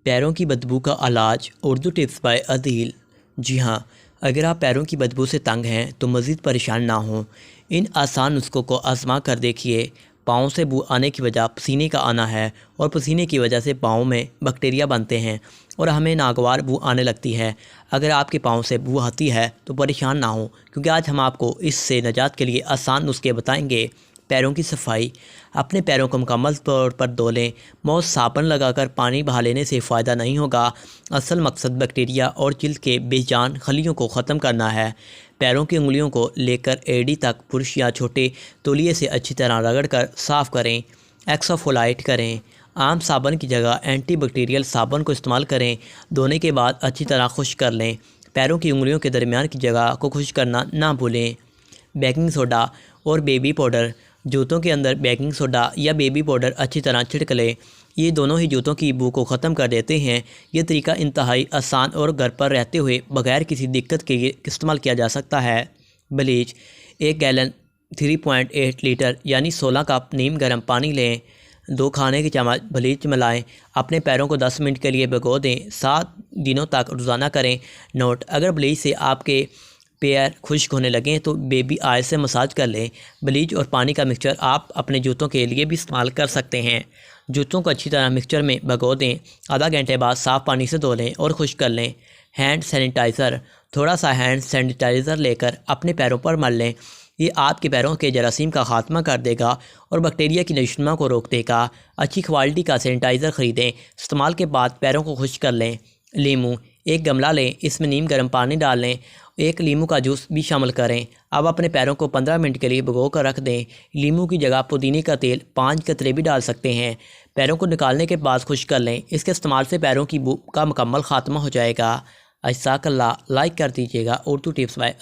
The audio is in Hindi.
पैरों की बदबू का इलाज उर्दू टिप्स बाय अदील। जी हाँ, अगर आप पैरों की बदबू से तंग हैं तो मज़ीद परेशान ना हों। इन आसान नुस्खों को आजमा कर देखिए। पाँव से बू आने की वजह पसीने का आना है और पसीने की वजह से पाँव में बैक्टीरिया बनते हैं और हमें नागवार बू आने लगती है। अगर आपके पाँव से बू आती है तो परेशान ना हो, क्योंकि आज हम आपको इससे निजात के लिए आसान नुस्खे बताएंगे। पैरों की सफाई। अपने पैरों को मुकम्मल तौर पर धो लें। मौज साबुन लगाकर पानी बहा लेने से फ़ायदा नहीं होगा। असल मकसद बैक्टीरिया और जिल्द के बेजान खलियों को ख़त्म करना है। पैरों की उंगलियों को लेकर एड़ी तक पुरुष या छोटे तौलिए से अच्छी तरह रगड़ कर साफ़ करें। एक्सफोलाइट करें। आम साबुन की जगह एंटीबैक्टीरियल साबुन को इस्तेमाल करें। धोने के बाद अच्छी तरह खुश्क कर लें। पैरों की उंगलियों के दरमियान की जगह को खुश्क करना ना भूलें। बेकिंग सोडा और बेबी पाउडर। जूतों के अंदर बेकिंग सोडा या बेबी पाउडर अच्छी तरह छिड़क लें। ये दोनों ही जूतों की बू को ख़त्म कर देते हैं। ये तरीका इंतहाई आसान और घर पर रहते हुए बगैर किसी दिक्कत के इस्तेमाल किया जा सकता है। ब्लीच। 1 गैलन 3.8 लीटर यानी 16 कप नीम गर्म पानी लें। 2 खाने के चम्मच ब्लीच मिलाएं। अपने पैरों को 10 मिनट के लिए भिगो दें। 7 दिनों तक रोज़ाना करें। नोट: अगर ब्लीच से आपके पैर खुश्क होने लगें तो बेबी ऑयल से मसाज कर लें। ब्लीच और पानी का मिक्सचर आप अपने जूतों के लिए भी इस्तेमाल कर सकते हैं। जूतों को अच्छी तरह मिक्सचर में भिगो दें। आधा घंटे बाद साफ़ पानी से धो लें और खुश्क कर लें। Hand sanitiser. थोड़ा सा हैंड सैनिटाइज़र लेकर अपने पैरों पर मल लें। ये आपके पैरों के जरासीम का खात्मा कर देगा और बैक्टीरिया की नशोनुमा को रोक देगा। अच्छी क्वालिटी का सैनिटाइज़र ख़रीदें। इस्तेमाल के बाद पैरों को खुश्क कर लें। लीमू। 1 गमला लें, इसमें नीम गर्म पानी डाल लें। 1 लीमू का जूस भी शामिल करें। अब अपने पैरों को 15 मिनट के लिए भिगो कर रख दें। लीमू की जगह पुदीने का तेल 5 कतरे भी डाल सकते हैं। पैरों को निकालने के बाद खुश्क कर लें। इसके इस्तेमाल से पैरों की बू का मुकम्मल खात्मा हो जाएगा। जज़ाकल्लाह। लाइक कर दीजिएगा। Urdu tips by